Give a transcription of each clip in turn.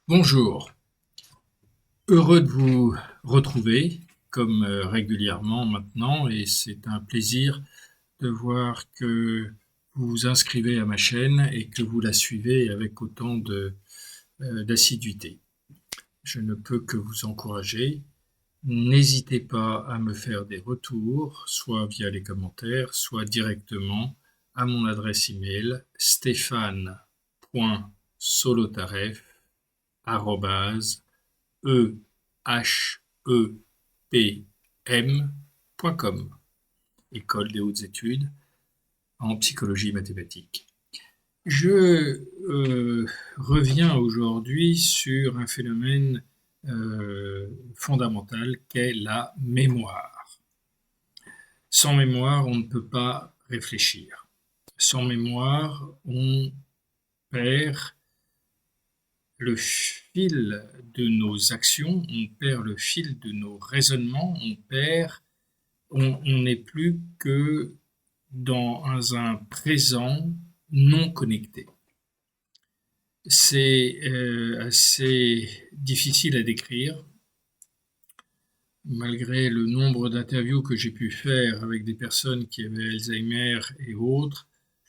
Bonjour, heureux de vous retrouver comme régulièrement maintenant et c'est un plaisir de voir que vous vous inscrivez à ma chaîne et que vous la suivez avec autant d'assiduité. Je ne peux que vous encourager. N'hésitez pas à me faire des retours, soit via les commentaires, soit directement à mon adresse email stéphane.solotareff@ehepm.com, École des hautes études en psychologie mathématique. Je reviens aujourd'hui sur un phénomène fondamental qu'est la mémoire. Sans mémoire, on ne peut pas réfléchir. Sans mémoire, on perd le fil de nos actions, on perd le fil de nos raisonnements, on n'est plus que dans un présent non connecté. C'est assez difficile à décrire, malgré le nombre d'interviews que j'ai pu faire avec des personnes qui avaient Alzheimer et autres.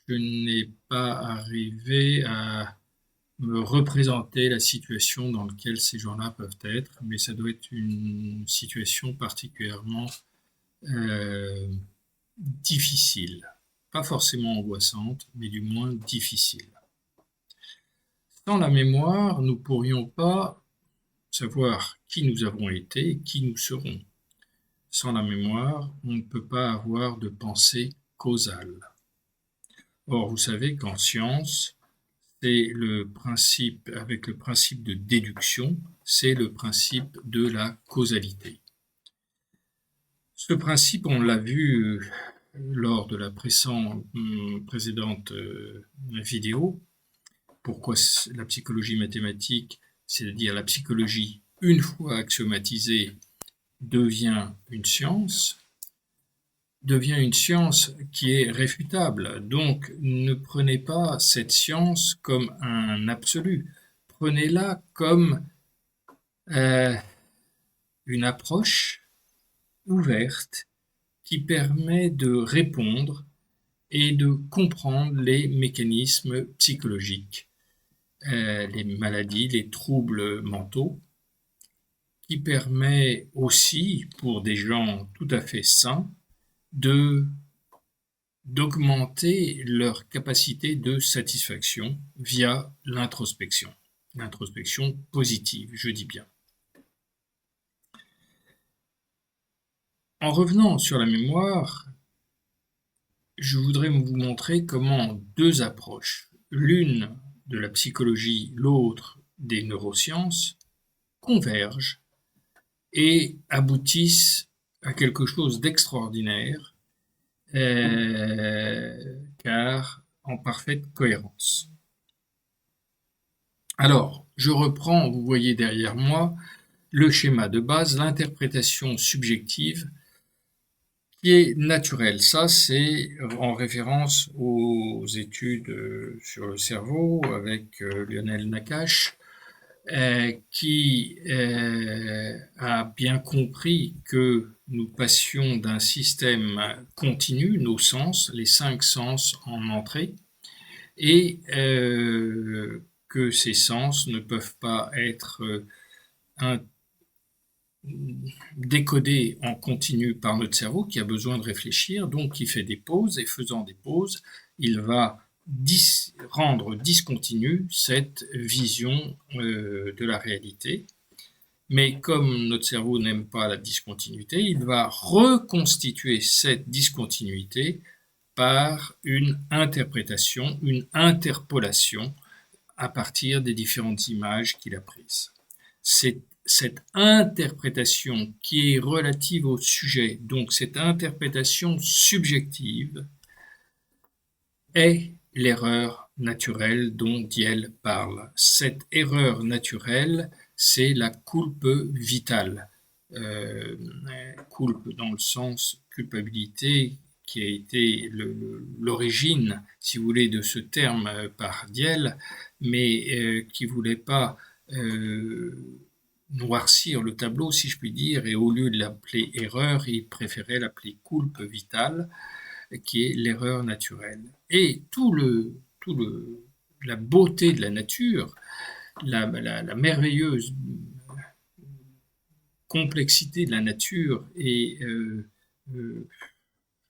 Je n'ai pas arrivé à me représenter la situation dans laquelle ces gens-là peuvent être, mais ça doit être une situation particulièrement difficile. Pas forcément angoissante, mais du moins difficile. Sans la mémoire, nous ne pourrions pas savoir qui nous avons été et qui nous serons. Sans la mémoire, on ne peut pas avoir de pensée causale. Or, vous savez qu'en science, c'est le principe, avec le principe de déduction, c'est le principe de la causalité. Ce principe, on l'a vu lors de la précédente vidéo. Pourquoi la psychologie mathématique, c'est-à-dire la psychologie, une fois axiomatisée, devient une science qui est réfutable. Donc, ne prenez pas cette science comme un absolu. Prenez-la comme une approche ouverte qui permet de répondre et de comprendre les mécanismes psychologiques, les maladies, les troubles mentaux, qui permet aussi, pour des gens tout à fait sains, d'augmenter leur capacité de satisfaction via l'introspection positive, je dis bien. En revenant sur la mémoire, je voudrais vous montrer comment deux approches, l'une de la psychologie, l'autre des neurosciences, convergent et aboutissent à quelque chose d'extraordinaire, car en parfaite cohérence. Alors, je reprends, vous voyez derrière moi, le schéma de base, l'interprétation subjective qui est naturelle. Ça, c'est en référence aux études sur le cerveau avec Lionel Nakache, qui a bien compris que nous passions d'un système continu, nos sens, les 5 sens en entrée, et que ces sens ne peuvent pas être décodés en continu par notre cerveau qui a besoin de réfléchir, donc qui fait des pauses, et faisant des pauses, il va rendre discontinue cette vision de la réalité. Mais comme notre cerveau n'aime pas la discontinuité, il va reconstituer cette discontinuité par une interprétation, une interpolation à partir des différentes images qu'il a prises. C'est cette interprétation qui est relative au sujet, donc cette interprétation subjective, est l'erreur naturelle dont Diel parle. Cette erreur naturelle, c'est la culpe vitale. Culpe dans le sens culpabilité, qui a été l'origine, si vous voulez, de ce terme par Diel, mais qui ne voulait pas noircir le tableau, si je puis dire, et au lieu de l'appeler erreur, il préférait l'appeler culpe vitale, qui est l'erreur naturelle. Et la beauté de la nature, la merveilleuse complexité de la nature et je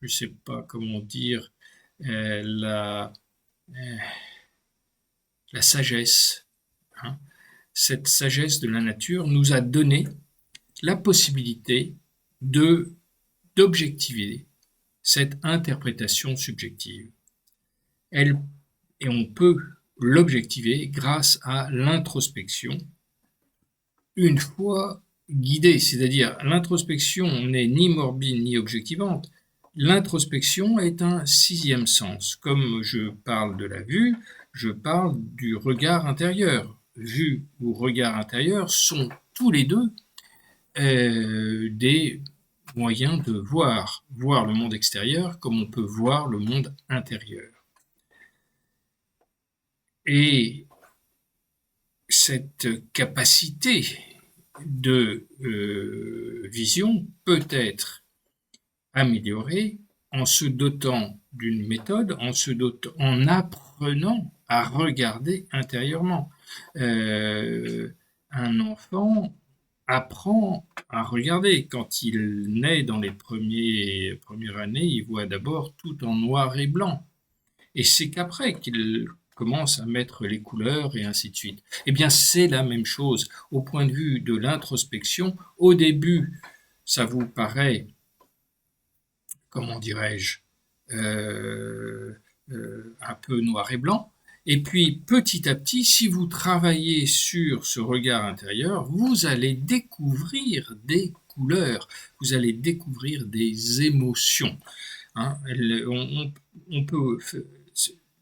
ne sais pas comment dire, la, la sagesse, hein. Cette sagesse de la nature nous a donné la possibilité d'objectiver cette interprétation subjective. Et on peut l'objectiver grâce à l'introspection, une fois guidée, c'est-à-dire l'introspection n'est ni morbide ni objectivante. L'introspection est un sixième sens. Comme je parle de la vue, je parle du regard intérieur. Vue ou regard intérieur sont tous les deux des moyens de voir le monde extérieur comme on peut voir le monde intérieur. Et cette capacité de vision peut être améliorée en se dotant d'une méthode, en apprenant à regarder intérieurement. Un enfant apprend à regarder. Quand il naît dans les premières années, il voit d'abord tout en noir et blanc. Et c'est qu'après qu'il commence à mettre les couleurs et ainsi de suite. Eh bien, c'est la même chose au point de vue de l'introspection. Au début, ça vous paraît, comment dirais-je, un peu noir et blanc. Et puis, petit à petit, si vous travaillez sur ce regard intérieur, vous allez découvrir des couleurs, vous allez découvrir des émotions. Hein, on peut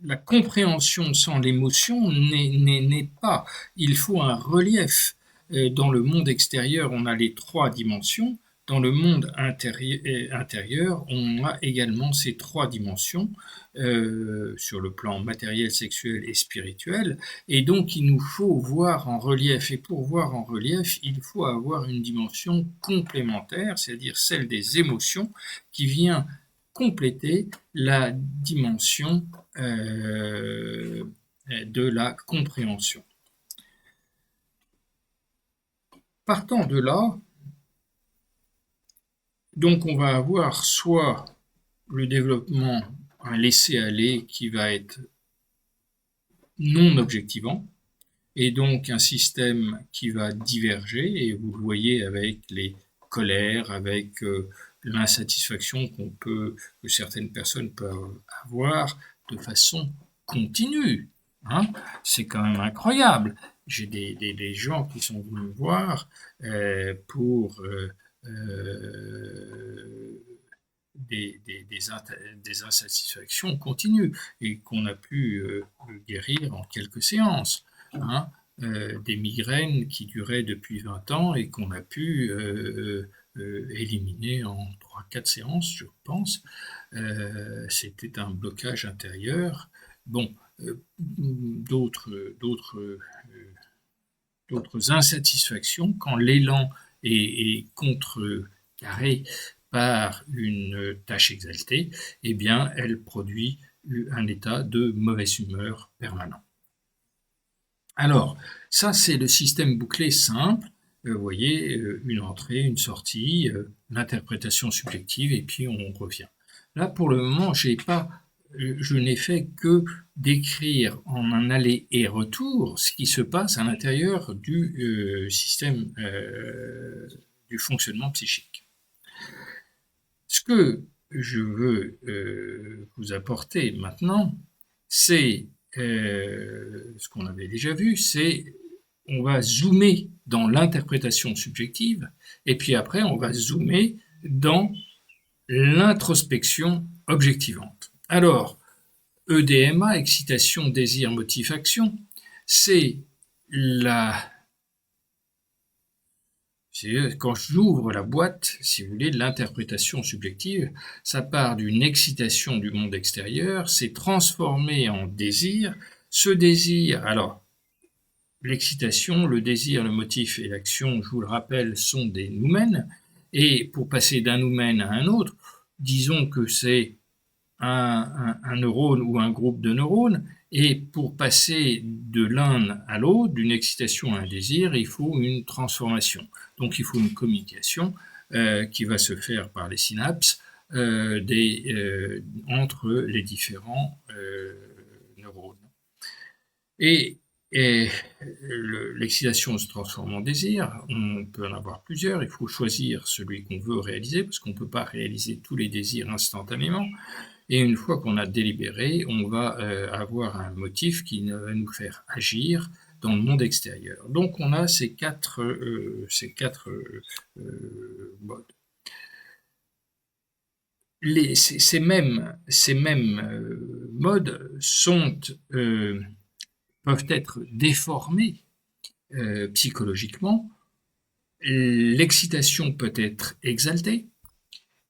la compréhension sans l'émotion n'est pas. Il faut un relief. Dans le monde extérieur, on a les trois dimensions. Dans le monde intérieur, on a également ces trois dimensions sur le plan matériel, sexuel et spirituel. Et donc, il nous faut voir en relief. Et pour voir en relief, il faut avoir une dimension complémentaire, c'est-à-dire celle des émotions, qui vient compléter la dimension de la compréhension. Partant de là, donc on va avoir soit le développement, un laisser-aller qui va être non objectivant, et donc un système qui va diverger, et vous le voyez avec les colères, avec l'insatisfaction que certaines personnes peuvent avoir de façon continue. Hein. C'est quand même incroyable. J'ai des gens qui sont venus me voir pour des insatisfactions continues et qu'on a pu guérir en quelques séances. Hein. Des migraines qui duraient depuis 20 ans et qu'on a pu éliminer en 3-4 séances, je pense. C'était un blocage intérieur. Bon, d'autres insatisfactions, quand l'élan est contrecarré par une tâche exaltée, eh bien, elle produit un état de mauvaise humeur permanent. Alors, ça, c'est le système bouclé simple. Vous voyez, une entrée, une sortie, l'interprétation subjective, et puis on revient. Là, pour le moment, je n'ai fait que décrire en un aller et retour ce qui se passe à l'intérieur du système du fonctionnement psychique. Ce que je veux vous apporter maintenant, c'est ce qu'on avait déjà vu, c'est on va zoomer dans l'interprétation subjective et puis après on va zoomer dans l'introspection objectivante. Alors, EDMA, excitation, désir, motif, action, c'est quand j'ouvre la boîte, si vous voulez, l'interprétation subjective, ça part d'une excitation du monde extérieur, c'est transformé en désir. Ce désir, alors, l'excitation, le désir, le motif et l'action, je vous le rappelle, sont des noumènes. Et pour passer d'un noumène à un autre, disons que c'est un neurone ou un groupe de neurones, et pour passer de l'un à l'autre, d'une excitation à un désir, il faut une transformation. Donc il faut une communication qui va se faire par les synapses entre les différents neurones. Et l'excitation se transforme en désir, on peut en avoir plusieurs, il faut choisir celui qu'on veut réaliser, parce qu'on ne peut pas réaliser tous les désirs instantanément. Et une fois qu'on a délibéré, on va avoir un motif qui va nous faire agir dans le monde extérieur. Donc on a ces quatre modes. Ces mêmes modes peuvent être déformés psychologiquement. L'excitation peut être exaltée.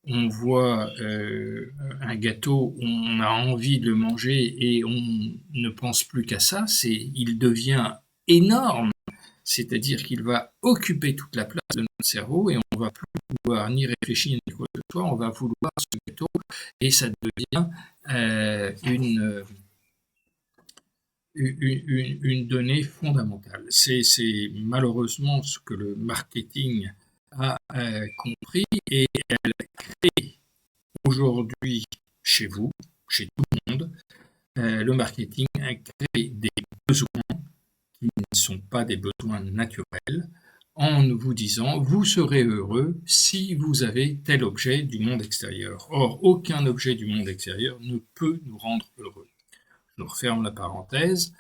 On voit un gâteau, on a envie de le manger et on ne pense plus qu'à ça, il devient énorme, c'est-à-dire qu'il va occuper toute la place de notre cerveau et on ne va plus pouvoir ni réfléchir ni quoi que ce soit, on va vouloir ce gâteau et ça devient une donnée fondamentale. C'est malheureusement ce que le marketing a compris et elle crée aujourd'hui chez vous, chez tout le monde, le marketing a créé des besoins qui ne sont pas des besoins naturels en vous disant vous serez heureux si vous avez tel objet du monde extérieur. Or, aucun objet du monde extérieur ne peut nous rendre heureux. Je referme la parenthèse.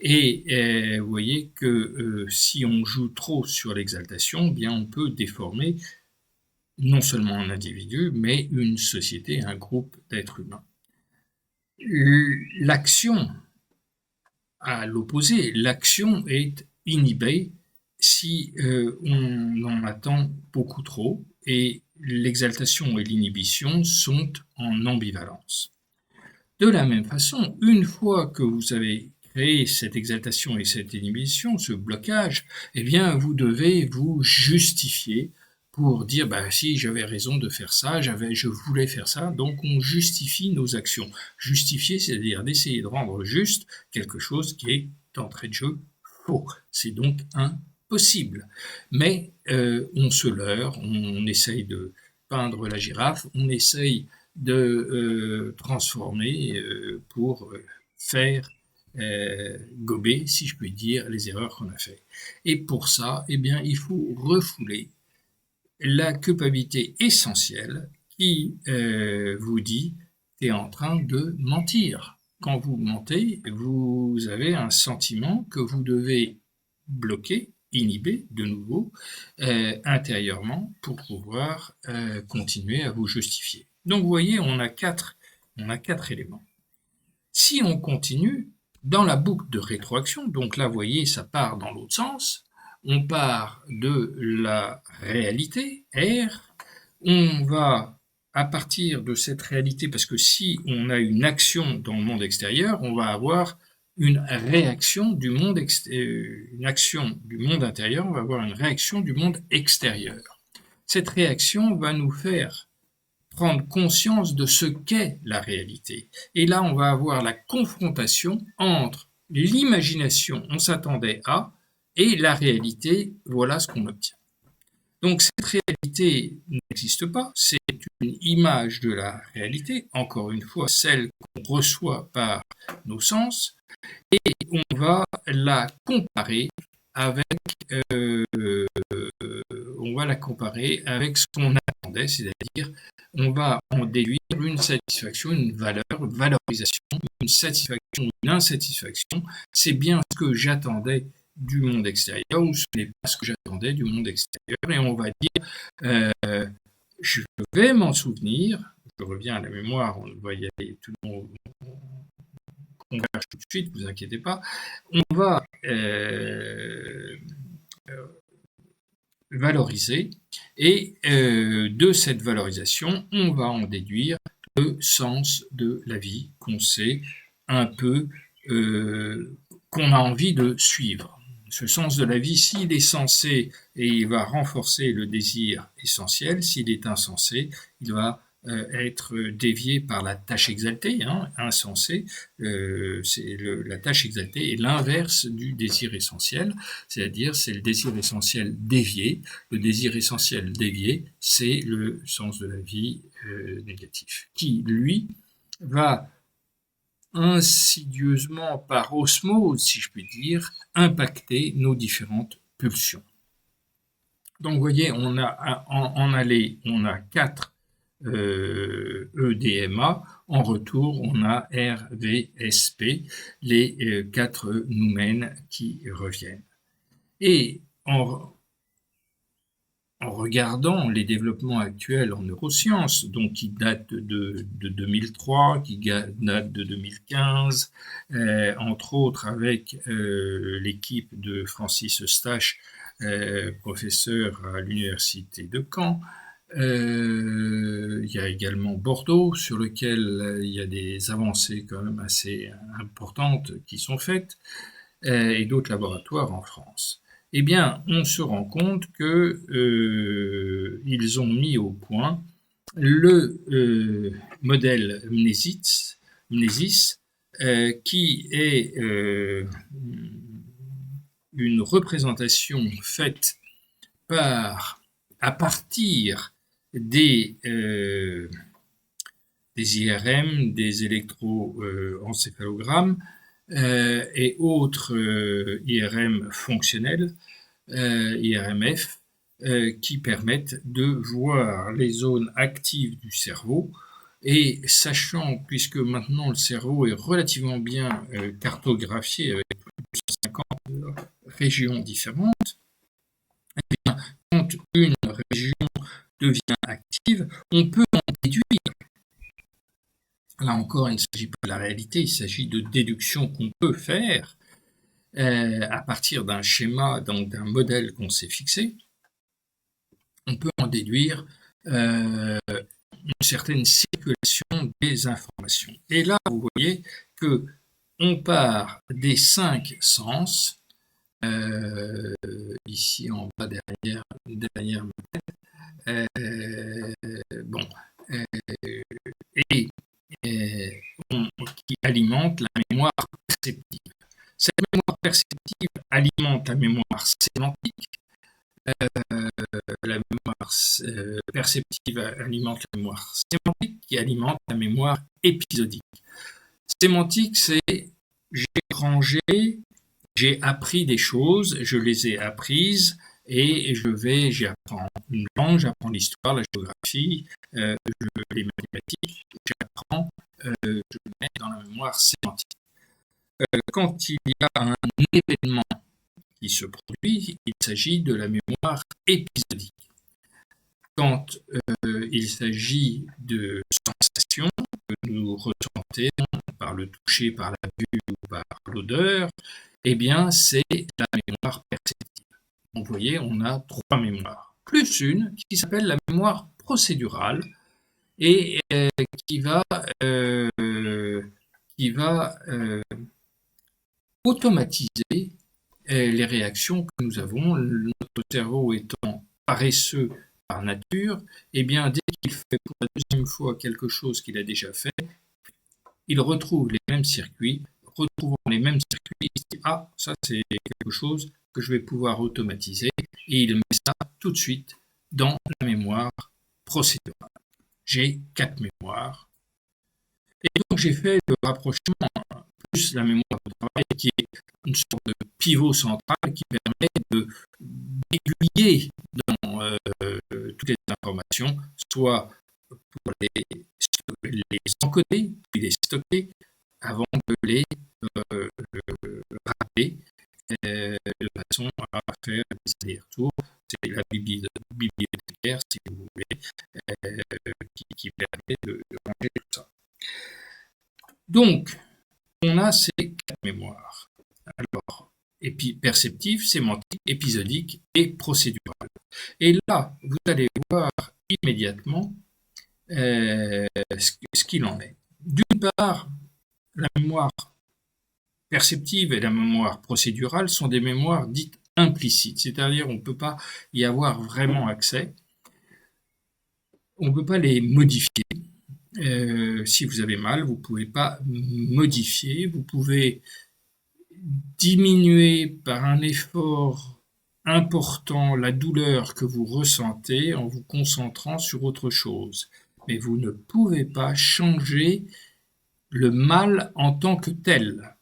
Et vous voyez que si on joue trop sur l'exaltation, bien on peut déformer non seulement un individu, mais une société, un groupe d'êtres humains. L'action, à l'opposé, l'action est inhibée si on en attend beaucoup trop, et l'exaltation et l'inhibition sont en ambivalence. De la même façon, une fois que vous avez créé cette exaltation et cette inhibition, ce blocage, eh bien, vous devez vous justifier pour dire si j'avais raison de faire ça, je voulais faire ça, donc on justifie nos actions. Justifier, c'est-à-dire d'essayer de rendre juste quelque chose qui est d'entrée de jeu faux. C'est donc impossible. Mais on se leurre, on essaye de peindre la girafe, on essaye de transformer pour faire gober, si je puis dire, les erreurs qu'on a faites. Et pour ça, eh bien, il faut refouler la culpabilité essentielle qui vous dit « tu es en train de mentir ». Quand vous mentez, vous avez un sentiment que vous devez bloquer, inhiber de nouveau intérieurement pour pouvoir continuer à vous justifier. Donc vous voyez, on a quatre éléments. Si on continue dans la boucle de rétroaction, donc là vous voyez ça part dans l'autre sens, on part de la réalité, R, on va à partir de cette réalité, parce que si on a une action dans le monde extérieur, on va avoir une réaction du monde une action du monde intérieur, on va avoir une réaction du monde extérieur. Cette réaction va nous faire prendre conscience de ce qu'est la réalité. Et là, on va avoir la confrontation entre l'imagination, on s'attendait à, et la réalité, voilà ce qu'on obtient. Donc cette réalité n'existe pas, c'est une image de la réalité, encore une fois celle qu'on reçoit par nos sens, et on va la comparer avec ce qu'on attendait, c'est-à-dire on va en déduire une satisfaction, une valeur, une valorisation, une satisfaction, une insatisfaction. C'est bien ce que j'attendais du monde extérieur ou ce n'est pas ce que j'attendais du monde extérieur. Et on va dire, je vais m'en souvenir, je reviens à la mémoire, on va y aller tout le monde. On converge tout de suite, ne vous inquiétez pas. On va valoriser et de cette valorisation, on va en déduire le sens de la vie qu'on sait un peu, qu'on a envie de suivre. ce sens de la vie, s'il est sensé et il va renforcer le désir essentiel, s'il est insensé, il va être dévié par la tâche exaltée, insensé. La tâche exaltée est l'inverse du désir essentiel, c'est-à-dire c'est le désir essentiel dévié. Le désir essentiel dévié, c'est le sens de la vie négatif, qui, lui, va insidieusement, par osmose, si je puis dire, impacter nos différentes pulsions. Donc, vous voyez, on a en aller, on a 4 EDMA, en retour, on a RVSP, les 4 noumènes qui reviennent. Et en regardant les développements actuels en neurosciences, donc qui datent de 2003, qui datent de 2015, entre autres avec l'équipe de Francis Eustache, professeur à l'université de Caen. Il y a également Bordeaux, sur lequel il y a des avancées quand même assez importantes qui sont faites, et d'autres laboratoires en France. Eh bien, on se rend compte que ils ont mis au point le modèle Mnesis, qui est une représentation faite à partir des IRM, des électroencéphalogrammes et autres IRM fonctionnels, IRMF, qui permettent de voir les zones actives du cerveau. Et sachant, puisque maintenant le cerveau est relativement bien cartographié avec plus de 150 régions différentes, eh bien, quand une région devient active, on peut en déduire. Là encore, il ne s'agit pas de la réalité, il s'agit de déductions qu'on peut faire à partir d'un schéma, donc d'un modèle qu'on s'est fixé. On peut en déduire une certaine circulation des informations. Et là, vous voyez que on part des 5 sens, ici en bas derrière ma tête, qui alimente la mémoire perceptive. Cette mémoire perceptive alimente la mémoire sémantique, la mémoire perceptive alimente la mémoire sémantique, qui alimente la mémoire épisodique. Sémantique, c'est j'ai rangé, j'ai appris des choses, je les ai apprises, et j'apprends une langue, j'apprends l'histoire, la géographie, les mathématiques, j'apprends, je le mets dans la mémoire sémantique. Quand il y a un événement qui se produit, il s'agit de la mémoire épisodique. Quand il s'agit de sensations que nous ressentons par le toucher, par la vue ou par l'odeur, eh bien c'est la mémoire perceptive. Donc, vous voyez, on a 3 mémoires, plus une qui s'appelle la mémoire procédurale et qui va automatiser les réactions que nous avons. Notre cerveau étant paresseux par nature, eh bien, dès qu'il fait pour la deuxième fois quelque chose qu'il a déjà fait, il retrouve les mêmes circuits, il se dit « Ah, ça c'est quelque chose que je vais pouvoir automatiser » et il met ça tout de suite dans la mémoire procédurale. J'ai 4 mémoires. Et donc j'ai fait le rapprochement plus la mémoire de travail qui est une sorte de pivot central qui permet d'aiguiller dans toutes les informations, soit pour les encoder, puis les stocker, avant de les rappeler de façon à faire des allers-retours. C'est la bibliothécaire, si vous voulez, qui permet de ranger tout ça. Donc, on a ces 4 mémoires. Alors, perceptive, sémantique, épisodique et procédurale. Et là, vous allez voir immédiatement ce qu'il en est. D'une part, la mémoire perceptive et la mémoire procédurale sont des mémoires dites implicites, c'est-à-dire on ne peut pas y avoir vraiment accès, on ne peut pas les modifier. Si vous avez mal, vous ne pouvez pas modifier, vous pouvez diminuer par un effort important la douleur que vous ressentez en vous concentrant sur autre chose. Mais vous ne pouvez pas changer le mal en tant que tel.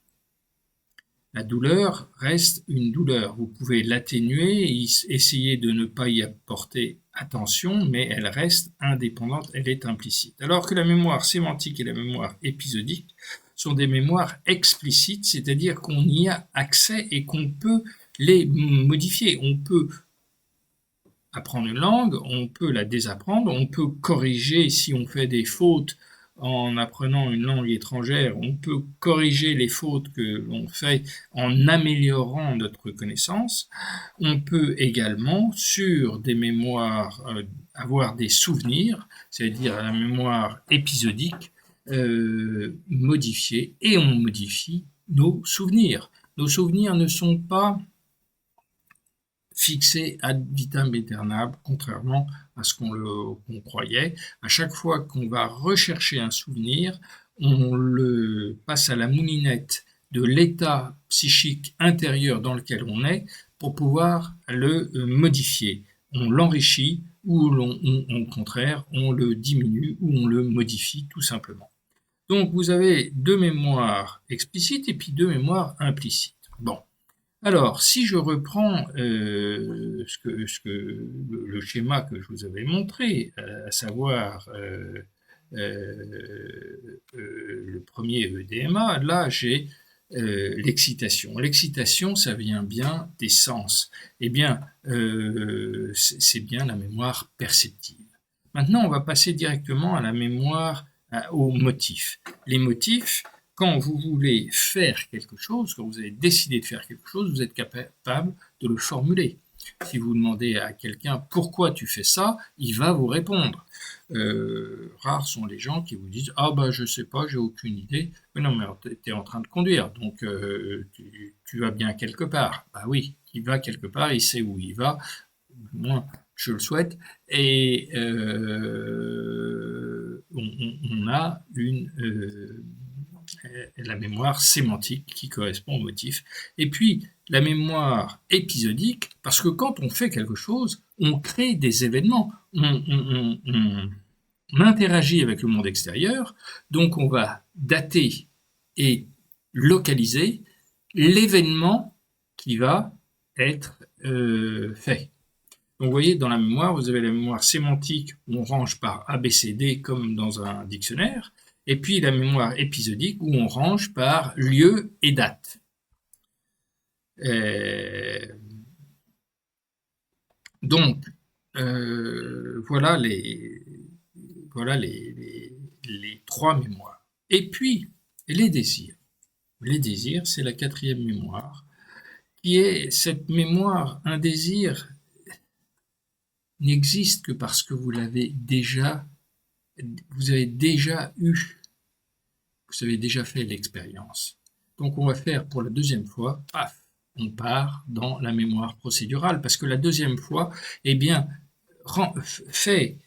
La douleur reste une douleur. Vous pouvez l'atténuer et essayer de ne pas y apporter attention, mais elle reste indépendante, elle est implicite. Alors que la mémoire sémantique et la mémoire épisodique sont des mémoires explicites, c'est-à-dire qu'on y a accès et qu'on peut les modifier. On peut apprendre une langue, on peut la désapprendre, on peut corriger si on fait des fautes en apprenant une langue étrangère, on peut corriger les fautes que l'on fait en améliorant notre connaissance. On peut également, sur des mémoires, avoir des souvenirs, c'est-à-dire la mémoire épisodique, modifier, et on modifie nos souvenirs. Nos souvenirs ne sont pas fixé ad vitam aeternam, contrairement à ce qu'on croyait. À chaque fois qu'on va rechercher un souvenir, on le passe à la moulinette de l'état psychique intérieur dans lequel on est pour pouvoir le modifier. On l'enrichit ou au contraire, on le diminue ou on le modifie tout simplement. Donc vous avez deux mémoires explicites et puis deux mémoires implicites. Bon. Alors, si je reprends le schéma que je vous avais montré, à savoir le premier EDMA, là j'ai l'excitation. L'excitation, ça vient bien des sens. Eh bien, c'est bien la mémoire perceptive. Maintenant, on va passer directement à la mémoire, aux motifs. Les motifs, quand vous voulez faire quelque chose, quand vous avez décidé de faire quelque chose, vous êtes capable de le formuler. Si vous demandez à quelqu'un pourquoi tu fais ça, il va vous répondre. Rares sont les gens qui vous disent ah bah je sais pas, j'ai aucune idée. Mais non, mais tu es en train de conduire, donc tu vas bien quelque part. Bah oui, il va quelque part, il sait où il va. Moi, je le souhaite. Et on a la mémoire sémantique qui correspond au motif. Et puis, la mémoire épisodique, parce que quand on fait quelque chose, on crée des événements, on interagit avec le monde extérieur, donc on va dater et localiser l'événement qui va être fait. Donc vous voyez, dans la mémoire, vous avez la mémoire sémantique où on range par A, B, C, D comme dans un dictionnaire, et puis la mémoire épisodique où on range par lieu et date. Donc, voilà les trois mémoires. Et puis, les désirs. Les désirs, c'est la quatrième mémoire, qui est cette mémoire, un désir n'existe que parce que vous avez déjà eu, vous avez déjà fait l'expérience. Donc on va faire pour la deuxième fois, paf, on part dans la mémoire procédurale, parce que la deuxième fois, eh bien, fait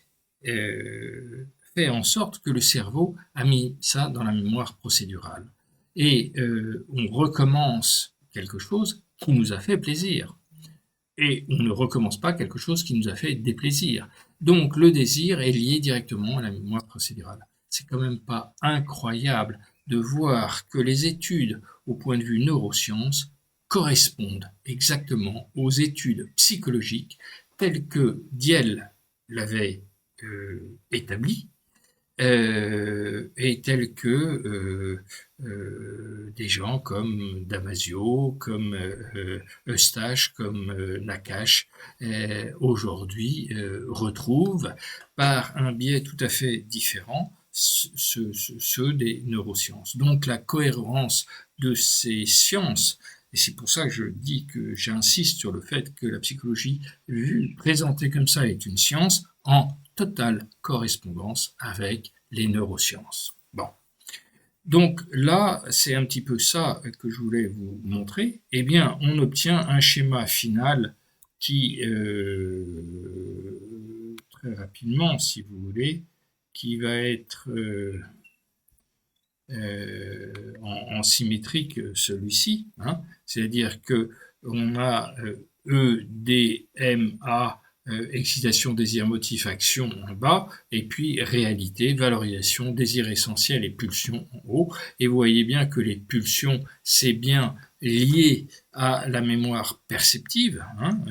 en sorte que le cerveau a mis ça dans la mémoire procédurale. Et on recommence quelque chose qui nous a fait plaisir. Et on ne recommence pas quelque chose qui nous a fait déplaisir. Donc le désir est lié directement à la mémoire procédurale. C'est quand même pas incroyable de voir que les études au point de vue neurosciences correspondent exactement aux études psychologiques telles que Diel l'avait établi, et tels que des gens comme Damasio, comme Eustache, comme Nakache, aujourd'hui retrouvent par un biais tout à fait différent ceux des neurosciences. Donc la cohérence de ces sciences, et c'est pour ça que je dis que j'insiste sur le fait que la psychologie, présentée comme ça, est une science en totale correspondance avec les neurosciences. Bon. Donc là, c'est un petit peu ça que je voulais vous montrer. Eh bien, on obtient un schéma final qui, très rapidement, si vous voulez, qui va être en symétrique celui-ci, hein. C'est-à-dire que on a E, D, M, A, excitation, désir, motif, action en bas, et puis réalité, valorisation, désir essentiel et pulsion en haut. Et vous voyez bien que les pulsions, c'est bien lié à la mémoire perceptive, hein.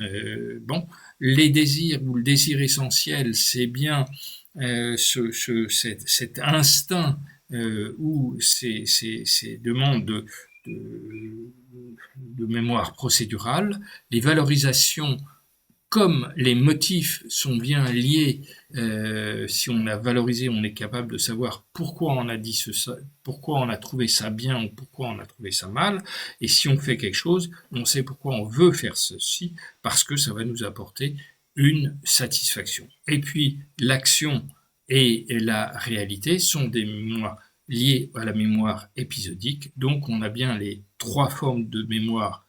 Bon, les désirs ou le désir essentiel, c'est bien cet instinct ou ces demandes de mémoire procédurale. Les valorisations, comme les motifs sont bien liés, si on a valorisé, on est capable de savoir pourquoi on a dit ça, pourquoi on a trouvé ça bien ou pourquoi on a trouvé ça mal. Et si on fait quelque chose, on sait pourquoi on veut faire ceci, parce que ça va nous apporter une satisfaction. Et puis l'action et la réalité sont des mémoires liées à la mémoire épisodique. Donc on a bien les trois formes de mémoire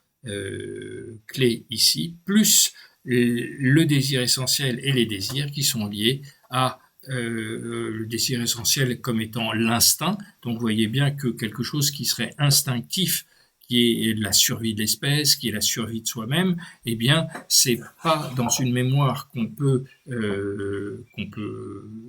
clés ici, plus le désir essentiel et les désirs qui sont liés à le désir essentiel comme étant l'instinct. Donc vous voyez bien que quelque chose qui serait instinctif, qui est la survie de l'espèce, qui est la survie de soi-même, eh bien, c'est pas dans une mémoire qu'on peut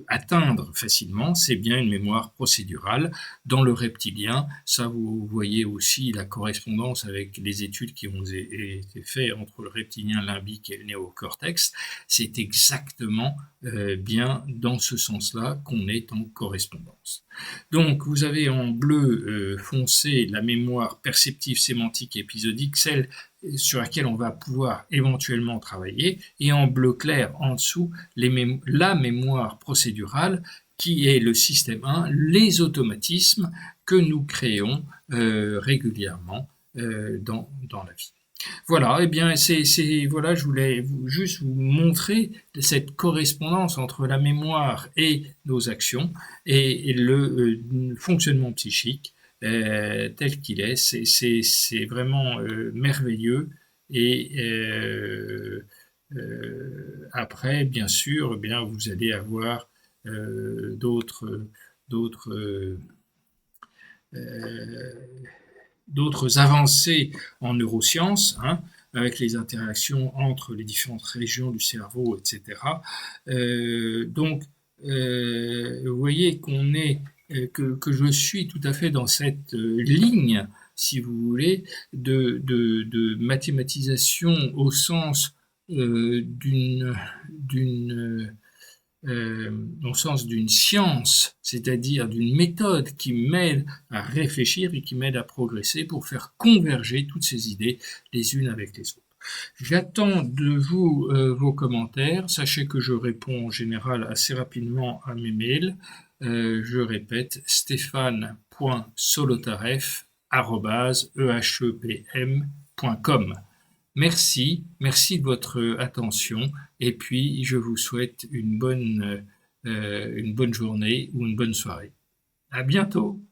atteindre facilement, c'est bien une mémoire procédurale. Dans le reptilien, ça vous voyez aussi la correspondance avec les études qui ont été faites entre le reptilien limbique et le néocortex, c'est exactement bien dans ce sens-là qu'on est en correspondance. Donc vous avez en bleu foncé la mémoire perceptive, sémantique, épisodique, celle sur laquelle on va pouvoir éventuellement travailler, et en bleu clair en dessous la mémoire procédurale qui est le système 1, les automatismes que nous créons régulièrement dans la vie. Voilà, eh bien, voilà, je voulais juste vous montrer cette correspondance entre la mémoire et nos actions et le fonctionnement psychique tel qu'il est. C'est vraiment merveilleux. Et après, bien sûr, eh bien, vous allez avoir d'autres avancées en neurosciences, hein, avec les interactions entre les différentes régions du cerveau, etc. Donc, vous voyez qu'on est, que je suis tout à fait dans cette ligne, si vous voulez, de mathématisation au sens au sens d'une science, c'est-à-dire d'une méthode qui m'aide à réfléchir et qui m'aide à progresser pour faire converger toutes ces idées les unes avec les autres. J'attends de vous vos commentaires. Sachez que je réponds en général assez rapidement à mes mails. Je répète, stéphane.solotareff@ehepm.com. Merci de votre attention et puis je vous souhaite une bonne journée ou une bonne soirée. À bientôt.